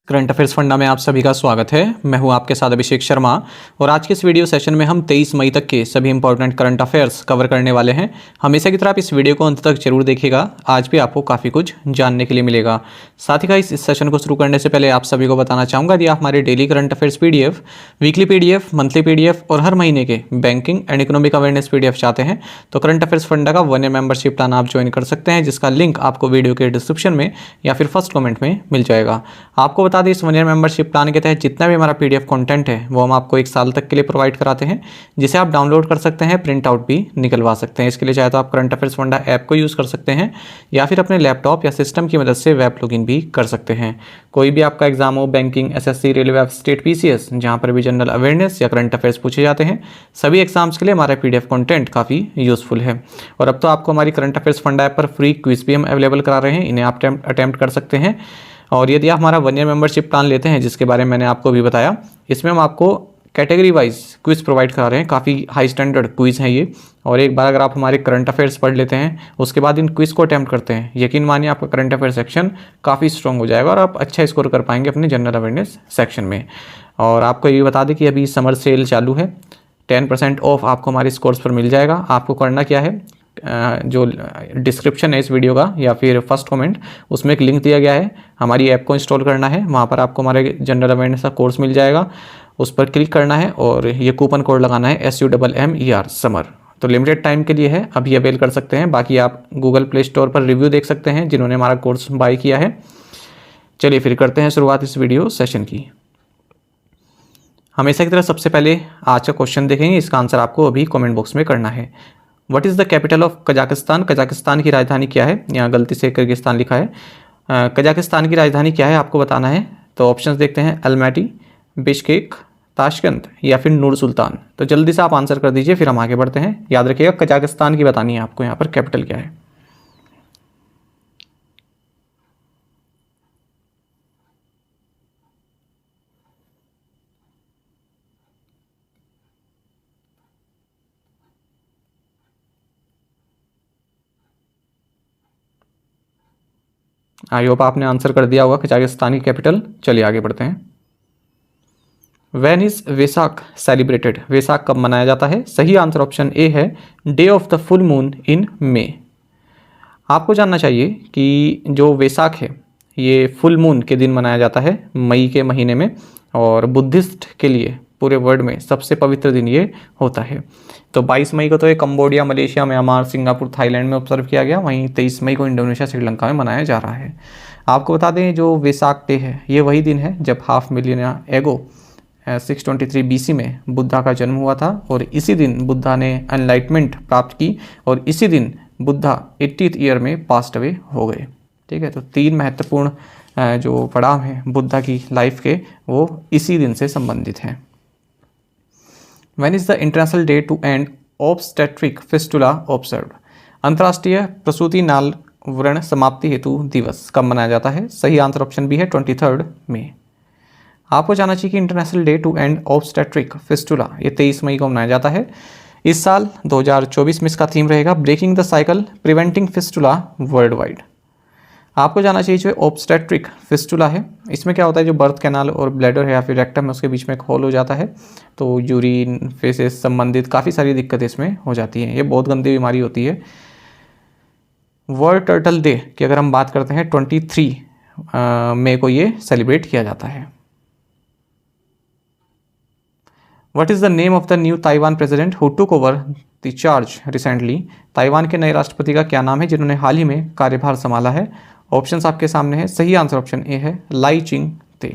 Current affairs funda में आप सभी का स्वागत है। मैं हूं आपके साथ अभिषेक शर्मा और आज के इस वीडियो सेशन में हम 23 मई तक के सभी इंपॉर्टेंट करंट अफेयर्स कवर करने वाले हैं। हमेशा की तरह आप इस वीडियो को अंत तक जरूर देखिएगा, आज भी आपको काफ़ी कुछ जानने के लिए मिलेगा। साथ ही इस सेशन को शुरू करने से पहले आप सभी को बताना चाहूँगा, यदि आप हमारे daily current affairs PDF, weekly PDF, monthly PDF और हर महीने के banking and economic awareness PDF चाहते हैं तो करंट अफेयर्स फंडा का 1 ईयर मेंबरशिप प्लान आप ज्वाइन कर सकते हैं, जिसका लिंक आपको वीडियो के डिस्क्रिप्शन में या फिर फर्स्ट कमेंट में मिल जाएगा। आपको बता दें, इस 1 ईयर मेंबरशिप प्लान के तहत जितना भी हमारा PDF कंटेंट है वो हम आपको 1 साल तक के लिए प्रोवाइड कराते हैं, जिसे आप डाउनलोड कर सकते हैं, प्रिंट आउट भी निकलवा सकते हैं। इसके लिए चाहे तो आप करंट अफेयर्स फंडा ऐप को यूज़ कर सकते हैं या फिर अपने लैपटॉप या सिस्टम की मदद से वेब लॉगिन भी कर सकते हैं। कोई भी आपका एग्जाम हो, banking, SSC, railway, state PCS, जहाँ पर भी जनरल अवेयरनेस या करंट अफेयर्स पूछे जाते हैं, सभी एग्जाम्स के लिए हमारा PDF कंटेंट काफ़ी यूजफुल है। और अब तो आपको हमारी करंट अफेयर्स फंडा ऐप पर फ्री क्विज भी हम अवेलेबल करा रहे हैं, इन्हें आप अटैम्प्ट कर सकते हैं। और यदि आप हमारा 1 ईयर मेंबरशिप प्लान लेते हैं, जिसके बारे में मैंने आपको भी बताया, इसमें हम आपको कैटेगरी वाइज क्विज प्रोवाइड करा रहे हैं। काफ़ी हाई स्टैंडर्ड क्विज हैं ये, और एक बार अगर आप हमारे करंट अफेयर्स पढ़ लेते हैं, उसके बाद इन क्विज को अटैम्प्ट करते हैं, यकीन मानिए आपका करंट अफेयर सेक्शन काफ़ी स्ट्रॉन्ग हो जाएगा और आप अच्छा स्कोर कर पाएंगे अपने जनरल अवेयरनेस सेक्शन में। और आपको ये बता दें कि अभी समर सेल चालू है, 10% ऑफ आपको हमारे इस कोर्स पर मिल जाएगा। आपको करना क्या है, जो डिस्क्रिप्शन है इस वीडियो का या फिर फर्स्ट कमेंट, उसमें एक लिंक दिया गया है, हमारी ऐप को इंस्टॉल करना है, वहाँ पर आपको हमारे जनरल अवेयरनेस का कोर्स मिल जाएगा, उस पर क्लिक करना है और ये कूपन कोड लगाना है SUMMER समर। तो लिमिटेड टाइम के लिए है, अभी अवेल कर सकते हैं। बाकी आप गूगल प्ले स्टोर पर रिव्यू देख सकते हैं जिन्होंने हमारा कोर्स बाय किया है। चलिए फिर करते हैं शुरुआत इस वीडियो सेशन की। हमेशा की तरह सबसे पहले आज का क्वेश्चन देखेंगे, इसका आंसर आपको अभी कमेंट बॉक्स में करना है। What is the capital of Kazakhstan? Kazakhstan की राजधानी क्या है? यहाँ गलती से किर्गिस्तान लिखा है। कजाकिस्तान की राजधानी क्या है आपको बताना है। तो ऑप्शंस देखते हैं, अल्मैटी, बिश्केक, ताशकंद या फिर नूर सुल्तान। तो जल्दी से आप आंसर कर दीजिए, फिर हम आगे बढ़ते हैं। याद रखिएगा कजाकिस्तान की बतानी है आपको, यहाँ पर कैपिटल क्या है। आई होप आपने आंसर कर दिया होगा कजाकिस्तान की कैपिटल। चलिए आगे बढ़ते हैं। When is Vesak celebrated? Vesak कब मनाया जाता है? सही आंसर ऑप्शन ए है, day of the full moon in May. आपको जानना चाहिए कि जो वेसाक है ये फुल मून के दिन मनाया जाता है, मई के महीने में, और बुद्धिस्ट के लिए पूरे वर्ल्ड में सबसे पवित्र दिन ये होता है। तो 22 मई को तो ये Cambodia, Malaysia, Myanmar, Singapore, Thailand में ऑब्जर्व किया गया, वहीं 23 मई को इंडोनेशिया, श्रीलंका में मनाया जा रहा है। आपको बता दें, जो वेसाक डे है ये वही दिन है जब 500 मिलियन एगो 623 BC में बुद्धा का जन्म हुआ था, और इसी दिन बुद्धा ने एनलाइटमेंट प्राप्त की, और इसी दिन बुद्धा 80th ईयर में पास्ट अवे हो गए। ठीक है, तो 3 महत्वपूर्ण जो पड़ाव हैं बुद्धा की लाइफ के, वो इसी दिन से संबंधित हैं। When is the international day to end obstetric fistula observed? अंतर्राष्ट्रीय प्रसूति नाल व्रण समाप्ति हेतु दिवस कब मनाया जाता है? सही आंसर ऑप्शन बी है, 23 मई। आपको जानना चाहिए कि international day to end obstetric fistula ये 23 मई को मनाया जाता है। इस साल 2024 में इसका थीम रहेगा breaking the cycle preventing fistula world wide. आपको जानना चाहिए जो ऑब्स्टेट्रिक फिस्टुला है, इसमें क्या होता है, जो बर्थ कैनाल और ब्लैडर है या फिर रेक्टम है, उसके बीच में एक होल हो जाता है, तो यूरिन, फेसेस संबंधित काफ़ी सारी दिक्कतें इसमें हो जाती हैं। ये बहुत गंदी बीमारी होती है। वर्ल्ड टर्टल डे की अगर हम बात करते हैं, 23 मई को ये सेलिब्रेट किया जाता है। What is the name of the new Taiwan president who took over the charge recently? Taiwan के नए राष्ट्रपति का क्या नाम है जिन्होंने हाल ही में कार्यभार संभाला है? ऑप्शंस आपके सामने है। सही आंसर ऑप्शन ए है, लाई चिंग ते।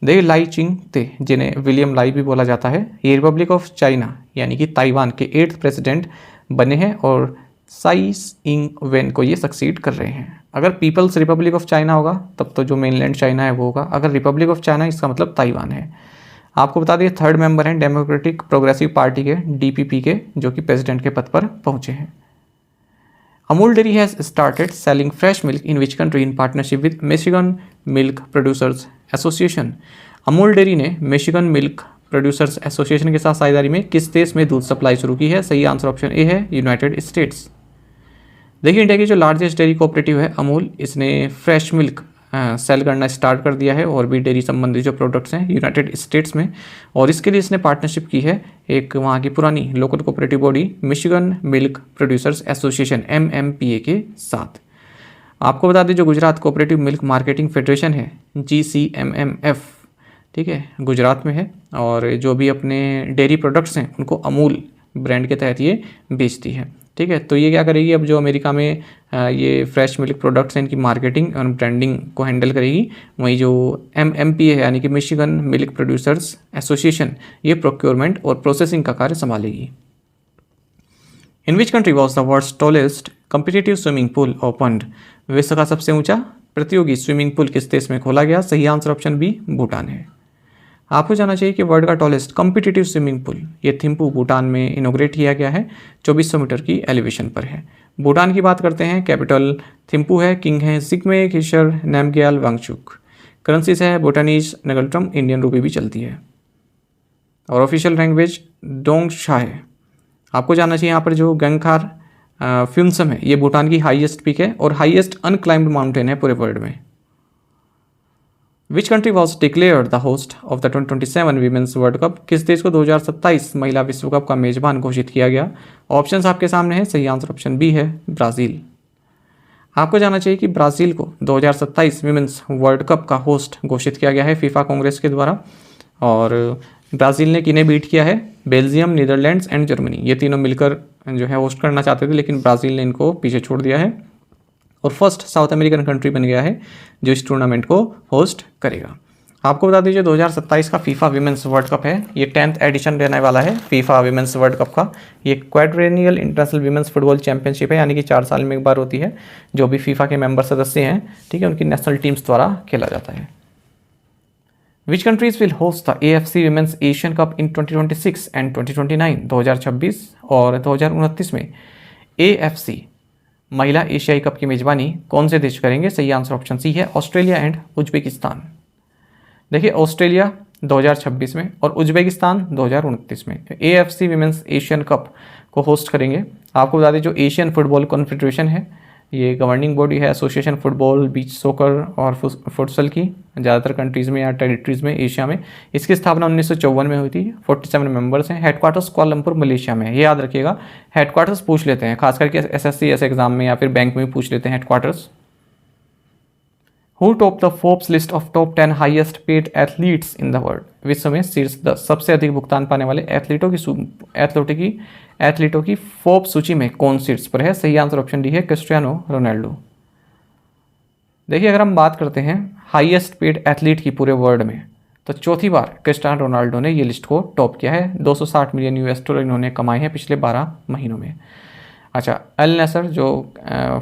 देखिए, लाई चिंग ते, जिन्हें विलियम लाई भी बोला जाता है, ये रिपब्लिक ऑफ चाइना यानी कि ताइवान के 8th प्रेसिडेंट बने हैं, और साई इंग वेन को ये सक्सीड कर रहे हैं। अगर पीपल्स रिपब्लिक ऑफ चाइना होगा तब तो जो मेनलैंड चाइना है वो होगा, अगर रिपब्लिक ऑफ चाइना इसका मतलब ताइवान है। आपको बता दें, 3rd मेंबर हैं डेमोक्रेटिक प्रोग्रेसिव पार्टी के, DPP के, जो कि प्रेसिडेंट के पद पर पहुंचे हैं। Amul dairy has started selling fresh milk in which country in partnership with Michigan Milk Producers association? Amul dairy ने मिशिगन मिल्क प्रोड्यूसर्स एसोसिएशन के साथ साझेदारी में किस देश में दूध सप्लाई शुरू की है? सही आंसर ऑप्शन ए है, यूनाइटेड स्टेट्स। देखिए, इंडिया की जो लार्जेस्ट डेयरी कोऑपरेटिव है अमूल, इसने फ्रेश मिल्क सेल करना स्टार्ट कर दिया है और भी डेयरी संबंधित जो प्रोडक्ट्स हैं यूनाइटेड स्टेट्स में। और इसके लिए इसने पार्टनरशिप की है एक वहाँ की पुरानी local cooperative body Michigan Milk Producers association MMPA के साथ। आपको बता दें जो Gujarat cooperative milk marketing federation है GCMMF, ठीक है, गुजरात में है और जो भी अपने डेयरी प्रोडक्ट्स हैं उनको अमूल ब्रांड के तहत ये बेचती है। ठीक है, तो ये क्या करेगी, अब जो अमेरिका में ये फ्रेश मिल्क प्रोडक्ट्स हैं इनकी मार्केटिंग और ब्रांडिंग को हैंडल करेगी, वहीं जो MMPA है यानी कि मिशिगन मिल्क प्रोड्यूसर्स एसोसिएशन ये प्रोक्योरमेंट और प्रोसेसिंग का कार्य संभालेगी। In which country was the world's tallest competitive swimming pool opened? विश्व का सबसे ऊंचा प्रतियोगी स्विमिंग पूल किस देश में खोला गया? सही आंसर ऑप्शन बी भूटान है। आपको जानना चाहिए कि वर्ल्ड का टॉलेस्ट कम्पिटिटिव स्विमिंग पूल ये थिम्पू भूटान में इनोग्रेट किया गया है, 2400 मीटर की एलिवेशन पर है। भूटान की बात करते हैं, कैपिटल थिम्पू है, किंग है जिग्मे खेसर नामग्याल वांगचुक, करेंसीज है भूटानीज नगल्ट्रम, इंडियन रूपी भी चलती है और ऑफिशियल लैंग्वेज डोंगशा है। आपको जानना चाहिए यहाँ पर जो गंगखार फ्यूमसम है ये भूटान की हाईएस्ट पीक है और हाईएस्ट अनक्लाइम्ड माउंटेन है पूरे वर्ल्ड में। विच country was declared the host of the 2027 women's world cup? किस देश को 2027 महिला विश्व कप का मेजबान घोषित किया गया? ऑप्शंस आपके सामने हैं, सही आंसर ऑप्शन बी है ब्राज़ील। आपको जानना चाहिए कि ब्राज़ील को 2027 वीमेंस वर्ल्ड कप का होस्ट घोषित किया गया है फीफा कांग्रेस के द्वारा। और ब्राज़ील ने किन्हें बीट किया है? बेल्जियम, नीदरलैंड्स एंड जर्मनी, ये तीनों मिलकर जो है होस्ट करना चाहते थे लेकिन ब्राज़ील ने इनको पीछे छोड़ दिया है और फर्स्ट साउथ अमेरिकन कंट्री बन गया है जो इस टूर्नामेंट को होस्ट करेगा। आपको बता दीजिए 2027 का फीफा वीमेंस वर्ल्ड कप है, ये 10th एडिशन रहने वाला है फीफा वीमेंस वर्ल्ड कप का। ये क्वाड्रेनियल इंटरनेशनल वीमेंस फुटबॉल चैंपियनशिप है, यानी कि 4 साल में एक बार होती है। जो भी फीफा के मेंबर सदस्य हैं, ठीक है, उनकी नेशनल टीम्स द्वारा खेला जाता है। Which countries will host the AFC women's Asian cup in 2026 and 2029? 2026 और 2029 में AFC महिला एशियाई कप की मेजबानी कौन से देश करेंगे? सही आंसर ऑप्शन सी है ऑस्ट्रेलिया एंड उज्बेकिस्तान। देखिए ऑस्ट्रेलिया 2026 में और उज्बेकिस्तान 2029 में AFC वीमेंस एशियन कप को होस्ट करेंगे। आपको बता दें जो एशियन फुटबॉल कॉन्फेडरेशन है ये गवर्निंग बॉडी है एसोसिएशन फुटबॉल, बीच सॉकर और फुटसल की ज़्यादातर कंट्रीज़ में या टेरिटरीज़ में एशिया में। इसकी स्थापना 1954 में हुई थी। 47 मेंबर्स हैं। हेडक्वार्टर्स कुआलालंपुर मलेशिया में है, ये याद रखिएगा। हेडक्वार्टर्स पूछ लेते हैं, खास करके SSC ऐसे एग्जाम में या फिर बैंक में भी पूछ लेते हैं headquarters. Who top the Forbes list of top 10 highest paid athletes in the world? विश्व में शीर्ष 10 सबसे अधिक भुगतान पाने वाले एथलीटों की फोर्ब्स सूची में कौन शीर्ष पर है? सही आंसर ऑप्शन डी है क्रिस्टियानो रोनाल्डो। देखिए अगर हम बात करते हैं हाईएस्ट पेड एथलीट की पूरे वर्ल्ड में तो चौथी बार क्रिस्टियानो रोनाल्डो ने ये लिस्ट को टॉप किया है। $260 मिलियन इन्होंने कमाए हैं पिछले 12 महीनों में। अच्छा, अल नसर जो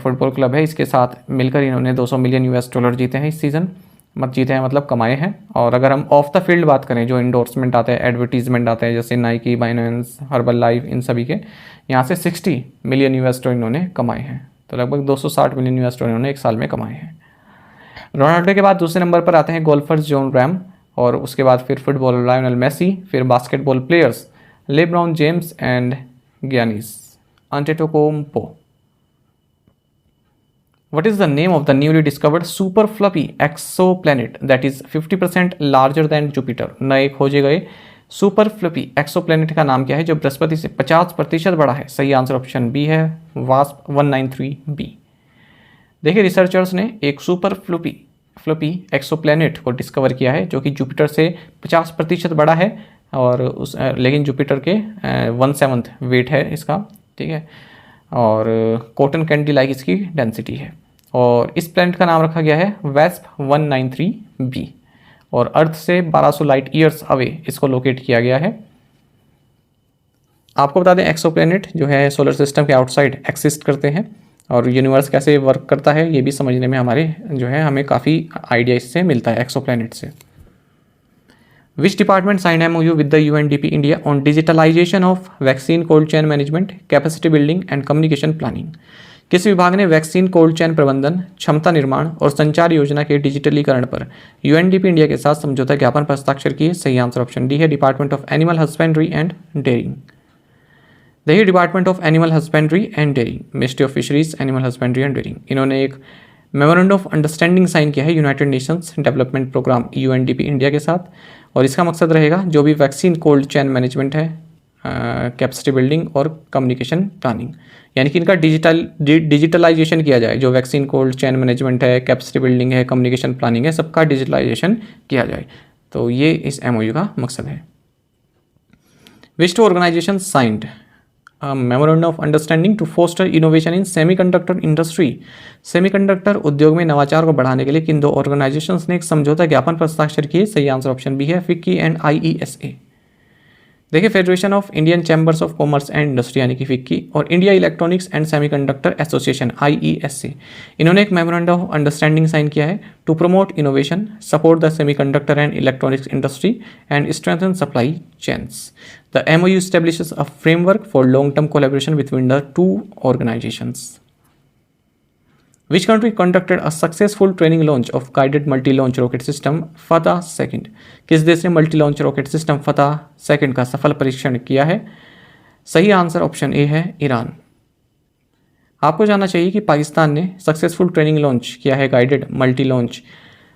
फुटबॉल क्लब है इसके साथ मिलकर इन्होंने $200 मिलियन जीते हैं इस सीज़न। जीते हैं मतलब कमाए हैं। और अगर हम ऑफ द फील्ड बात करें, जो इंडोर्समेंट आते हैं, एडवर्टीजमेंट आते हैं, जैसे नाइकी, बाइनेंस, हर्बल लाइफ, इन सभी के यहाँ से $60 मिलियन इन्होंने कमाए हैं। तो लगभग $260 मिलियन इन्होंने एक साल में कमाए हैं। रोनाल्डो के बाद दूसरे नंबर पर आते हैं गोल्फर्स जॉन रैम, और उसके बाद फिर फुटबॉलर लायनल मेसी, फिर basketball players LeBron James and Giannis Antetokounmpo. What is the name of the newly discovered super fluffy exoplanet that is 50% larger than Jupiter? नए खोजे गए सुपर फ्लफी एक्सोप्लैनेट का नाम क्या है जो बृहस्पति से 50% बड़ा है? सही आंसर ऑप्शन बी है वास्प 193b। देखिए रिसर्चर्स ने एक सुपर फ्लफी एक्सोप्लैनेट को डिस्कवर किया है जो कि जुपिटर से 50% बड़ा है, और लेकिन जुपिटर के 1/7 वेट है इसका, ठीक है, और कॉटन कैंडी लाइक इसकी डेंसिटी है। और इस प्लैनेट का नाम रखा गया है वेस्प 193b, और अर्थ से 1200 लाइट ईयर्स अवे इसको लोकेट किया गया है। आपको बता दें एक्सोप्लैनेट जो है सोलर सिस्टम के आउटसाइड एक्सिस्ट करते हैं, और यूनिवर्स कैसे वर्क करता है ये भी समझने में हमें काफ़ी आइडिया इससे मिलता है एक्सोप्लैनेट से। Which department signed MOU with the UNDP India on digitalization of vaccine cold chain management, capacity building and communication planning? किस विभाग ने वैक्सीन कोल्ड चेन प्रबंधन, क्षमता निर्माण और संचार योजना के डिजिटलीकरण पर UNDP इंडिया के साथ समझौता ज्ञापन पर हस्ताक्षर किए? सही आंसर ऑप्शन डी है department of animal husbandry and dairying. देखिए department of animal husbandry and dairying, ministry of fisheries, animal husbandry and dairying, इन्होंने एक मेमोरेंडम ऑफ अंडरस्टैंडिंग साइन किया है united nations development programme UNDP India के साथ, और इसका मकसद रहेगा जो भी वैक्सीन कोल्ड चेन मैनेजमेंट है, कैपेसिटी बिल्डिंग और कम्युनिकेशन प्लानिंग, यानी कि इनका डिजिटलाइजेशन किया जाए। जो वैक्सीन कोल्ड चेन मैनेजमेंट है, कैपेसिटी बिल्डिंग है, कम्युनिकेशन प्लानिंग है, सबका डिजिटलाइजेशन किया जाए। तो ये इस एमओयू का मकसद है। Which two organization signed memorandum of understanding to foster innovation in semiconductor industry. Semiconductor उद्योग में नवाचार को बढ़ाने के लिए किन दो ऑर्गेनाइजेशंस ने एक समझौता ज्ञापन पर हस्ताक्षर किए? सही आंसर ऑप्शन बी है, फिक्की एंड IESA। देखिए, federation of Indian chambers of commerce and industry यानी कि फिक्की और India electronics and semiconductor association IESA, इन्होंने एक मेमोरेंडम ऑफ अंडरस्टैंडिंग साइन किया है to promote innovation, support the semiconductor and electronics industry and strengthen supply chains. The MOU establishes a framework for long-term collaboration between the two organizations. Which country conducted a successful training launch of guided multi-launch rocket system Fateh 2? किस देश ने multi launch rocket system Fateh 2 का सफल परीक्षण किया है? सही answer option A है, ईरान। आपको जानना चाहिए कि पाकिस्तान ने सक्सेसफुल ट्रेनिंग लॉन्च किया है guided multi launch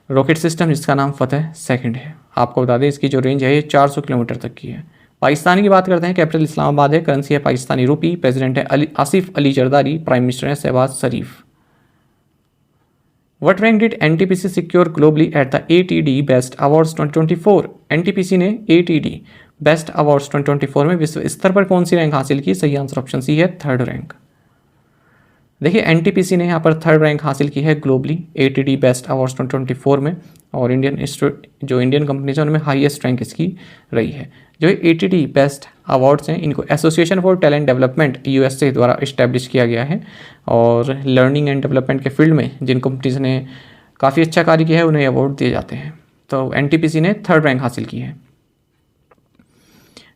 rocket system जिसका नाम Fateh 2 है। आपको बता दें इसकी जो रेंज है ये 400 किलोमीटर तक की है। पाकिस्तान की बात करते हैं, कैपिटल इस्लामाबाद है, करेंसी है पाकिस्तानी रुपी, प्रेसिडेंट है आसिफ अली जरदारी, प्राइम मिनिस्टर है शहबाज शरीफ। What rank did NTPC secure globally at the ATD Best Awards 2024? NTPC ने ATD Best Awards 2024 में विश्व स्तर पर कौन सी रैंक हासिल की? सही आंसर ऑप्शन सी है, 3rd रैंक। देखिए, NTPC ने यहाँ पर 3rd रैंक हासिल की है ग्लोबली ATD बेस्ट अवार्ड्स 2024 में, और जो इंडियन कंपनीज हैं उनमें हाईएस्ट रैंक इसकी रही है। जो ATD बेस्ट अवार्ड्स हैं इनको association for talent development USA द्वारा इस्टेब्लिश किया गया है, और लर्निंग एंड डेवलपमेंट के फील्ड में जिन कंपनीज ने काफ़ी अच्छा कार्य किया है उन्हें अवार्ड दिए जाते हैं। तो NTPC ने 3rd रैंक हासिल की है।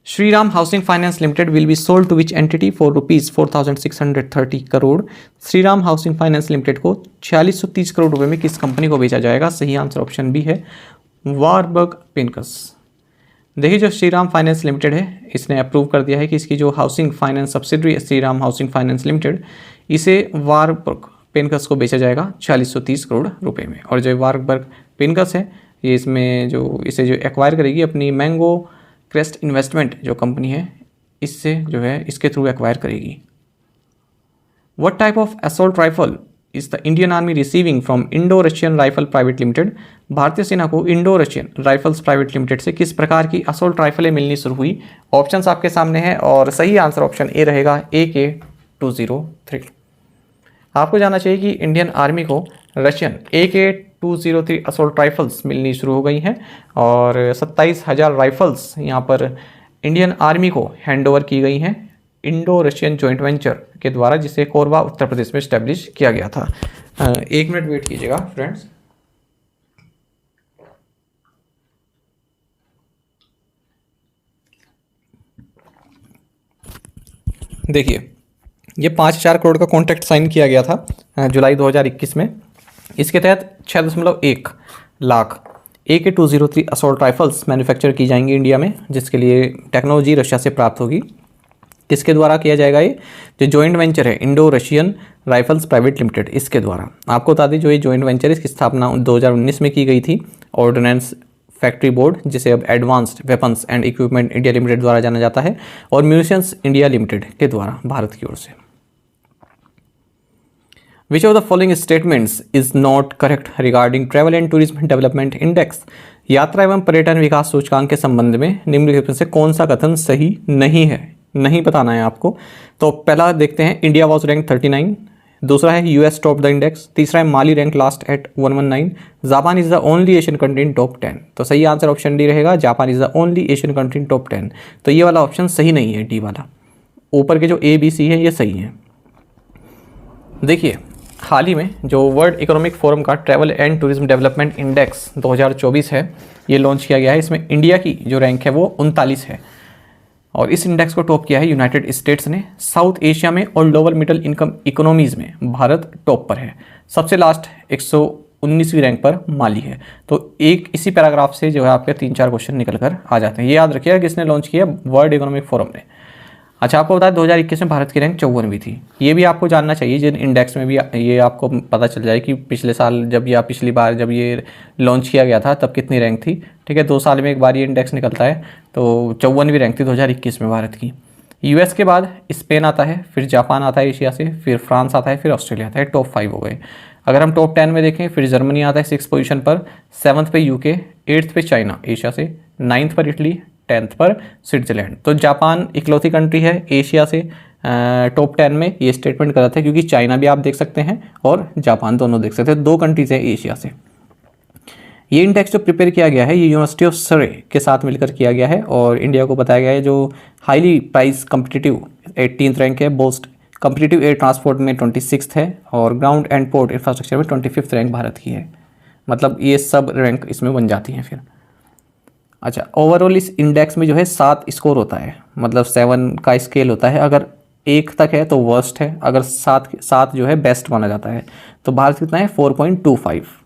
Shriram housing finance limited will be sold to which entity for ₹4,630 crore. Shriram housing finance limited को 4630 करोड़ रुपए में किस कंपनी को बेचा जाएगा? सही आंसर ऑप्शन बी है, वारबर्ग पिनकस। देखिए, जो श्रीराम फाइनेंस लिमिटेड है इसने अप्रूव कर दिया है कि इसकी जो housing finance subsidiary Shriram housing finance limited, इसे वारबर्ग पिनकस को बेचा जाएगा 4630 करोड़ रुपए में। और जो वारबर्ग पिनकस है ये इसे जो एक्वायर करेगी अपनी मैंगो क्रेस्ट इन्वेस्टमेंट जो कंपनी है, इससे जो है इसके थ्रू एक्वायर करेगी। What type of assault rifle is the Indian army receiving from Indo Russian rifle private limited? भारतीय सेना को Indo Russian rifles private limited से किस प्रकार की असॉल्ट राइफलें मिलनी शुरू हुई? ऑप्शंस आपके सामने हैं, और सही आंसर ऑप्शन ए रहेगा, AK-203। आपको जानना चाहिए कि इंडियन आर्मी को रशियन AK-203 असॉल्ट राइफल्स मिलनी शुरू हो गई हैं, और 27,000 राइफल्स यहाँ पर इंडियन आर्मी को हैंडओवर की गई हैं इंडो रशियन जॉइंट वेंचर के द्वारा, जिसे कोरबा उत्तर प्रदेश में इस्टेब्लिश किया गया था। 1 मिनट वेट कीजिएगा फ्रेंड्स। देखिए, ये 5,000 करोड़ का कॉन्ट्रैक्ट साइन किया गया था जुलाई 2021 में। इसके तहत 6.1 lakh AK-203 assault rifles manufacture की जाएंगी इंडिया में, जिसके लिए टेक्नोलॉजी रशिया से प्राप्त होगी। किसके द्वारा किया जाएगा? ये जो जॉइंट वेंचर है Indo Russian rifles private limited, इसके द्वारा। आपको बता दें जो ये जॉइंट वेंचर इसकी स्थापना 2019 में की गई थी ऑर्डिनेंस फैक्ट्री बोर्ड, जिसे अब advanced weapons and equipment India limited द्वारा जाना जाता है, और म्यूनिशंस इंडिया लिमिटेड के द्वारा भारत की ओर से। Which of the following statements is not correct regarding travel and tourism development index? यात्रा एवं पर्यटन विकास सूचकांक के संबंध में निम्नलिखित में से कौन सा कथन सही नहीं है? नहीं बताना है आपको। तो पहला देखते हैं, इंडिया वॉज रैंक 39। दूसरा है US टॉप द इंडेक्स। तीसरा है Mali rank last at 119। Japan is the only Asian country in top 10। तो सही आंसर ऑप्शन डी रहेगा, Japan is the only Asian country in top 10। तो ये वाला ऑप्शन सही नहीं है, डी वाला। ऊपर के जो A-B-C है ये सही है। देखिए, हाल ही में जो वर्ल्ड इकोनॉमिक फोरम का travel and tourism development index 2024 है ये लॉन्च किया गया है। इसमें इंडिया की जो रैंक है वो 39 है, और इस इंडेक्स को टॉप किया है यूनाइटेड स्टेट्स ने। साउथ एशिया में और लोअर मिडिल इनकम इकोनॉमीज़ में भारत टॉप पर है। सबसे लास्ट 119वीं रैंक पर माली है। तो एक इसी पैराग्राफ से जो है आपके 3-4 क्वेश्चन निकल कर आ जाते हैं। ये याद रखिएगा किसने लॉन्च किया, वर्ल्ड इकोनॉमिक फोरम ने। अच्छा, आपको बता दें 2021 में भारत की रैंक 54वीं थी। ये भी आपको जानना चाहिए, जिन इंडेक्स में भी ये आपको पता चल जाए कि पिछले साल जब या पिछली बार जब ये लॉन्च किया गया था तब कितनी रैंक थी। ठीक है, 2 साल में एक बार ये इंडेक्स निकलता है, तो 54वीं रैंक थी 2021 में भारत की। यूएस के बाद स्पेन आता है, फिर जापान आता है एशिया से, फिर फ्रांस आता है, फिर ऑस्ट्रेलिया आता है। टॉप 5 हो गए। अगर हम टॉप 10 में देखें, फिर जर्मनी आता है 6 पोजीशन पर, 7th पे यूके, 8th पे चाइना एशिया से, 9th पर इटली, 10th पर स्विट्जरलैंड। तो जापान इकलौती कंट्री है एशिया से टॉप 10 में। ये स्टेटमेंट गलत है, क्योंकि चाइना भी आप देख सकते हैं और जापान दोनों देख सकते हैं, 2 कंट्रीज हैं एशिया से। ये इंडेक्स जो प्रिपेयर किया गया है ये यूनिवर्सिटी ऑफ सरे के साथ मिलकर किया गया है और इंडिया को बताया गया है जो highly price competitive 18th rank है। बोस्ट कम्पिटिटिव एयर ट्रांसपोर्ट में 26th है और ग्राउंड एंड पोर्ट इंफ्रास्ट्रक्चर में 25th रैंक भारत की है। मतलब ये सब रैंक इसमें बन जाती हैं फिर। अच्छा, ओवरऑल इस इंडेक्स में जो है 7 स्कोर होता है, मतलब 7 का स्केल होता है। अगर 1 तक है तो वर्स्ट है, अगर 7 जो है बेस्ट माना जाता है। तो भारत कितना है 4.25।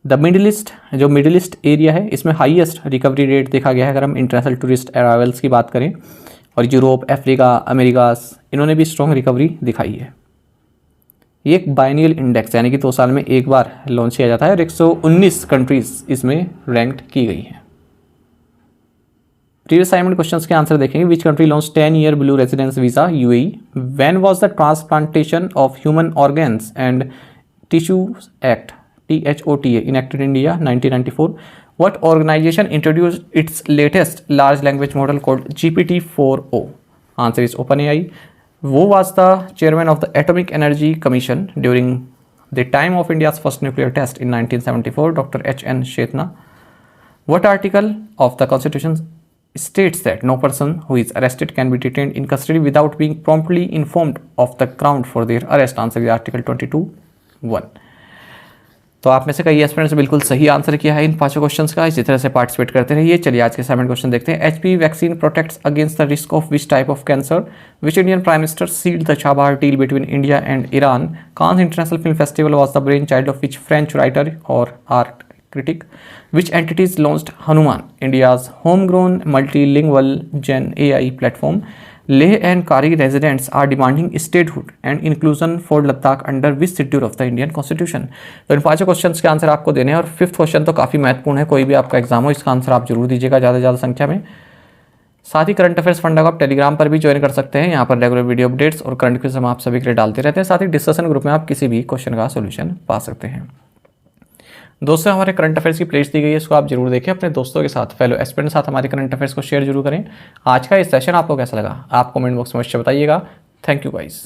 द मिडिल ईस्ट, जो मिडिल ईस्ट एरिया है इसमें हाईएस्ट रिकवरी रेट देखा गया है अगर हम इंटरनेशनल टूरिस्ट अराइवल्स की बात करें। और यूरोप, अफ्रीका, अमेरिकास, इन्होंने भी स्ट्रॉन्ग रिकवरी दिखाई है। ये एक बाइनियल इंडेक्स यानी कि 2 साल में एक बार लॉन्च किया जाता है और 119 कंट्रीज इसमें रैंक्ड की गई हैं। प्रीवियस असाइनमेंट क्वेश्चंस के आंसर देखेंगे। Which country launch 10-year blue residence visa UAE? When was the transplantation of human organs and tissues act THOTA enacted in India 1994? What organization introduced its latest large language model called GPT-4o? Answer is OpenAI. Who was the chairman of the Atomic Energy Commission during the time of India's first nuclear test in 1974? Dr. H.N. Shetna. What article of the Constitution states that no person who is arrested can be detained in custody without being promptly informed of the ground for their arrest? Answer is Article 22(1). तो आप में से कई aspirants ने बिल्कुल सही answer किया है इन 5 क्वेश्चंस का। इसी तरह से पार्टिसिपेट करते रहिए। चलिए आज के असाइनमेंट क्वेश्चन देखते हैं। HPV vaccine protects against the risk of which type of cancer? Which Indian prime minister sealed the Chabahar deal between India and Iran? Cannes international film festival was the brain child of which French writer और art critic? Which entities launched Hanuman, India's homegrown multilingual Gen AI platform? Leh and Kari residents are demanding statehood and inclusion for Ladakh under which schedule of the Indian Constitution? तो इन 5 questions के answer आपको देने हैं और 5th question तो काफ़ी महत्वपूर्ण है, कोई भी आपका एग्जाम हो इसका आंसर आप जरूर दीजिएगा ज़्यादा से ज़्यादा संख्या में। साथ ही करंट अफेयर्स फंडा को आप टेलीग्राम पर भी ज्वाइन कर सकते हैं। यहाँ पर रेगुलर वीडियो अपडेट्स और करंट क्विज हम आप सभी के लिए डालते रहते हैं। साथ ही डिस्कशन ग्रुप में आप किसी भी क्वेश्चन का सोल्यूशन पा सकते हैं। दोस्तों, हमारे करंट अफेयर्स की प्लेलिस्ट दी गई है, इसको आप जरूर देखें। अपने दोस्तों के साथ, फेलो एस्पिरेंट के साथ हमारे करंट अफेयर्स को शेयर जरूर करें। आज का ये सेशन आपको कैसा लगा आप कमेंट बॉक्स में अवश्य बताइएगा। Thank you guys.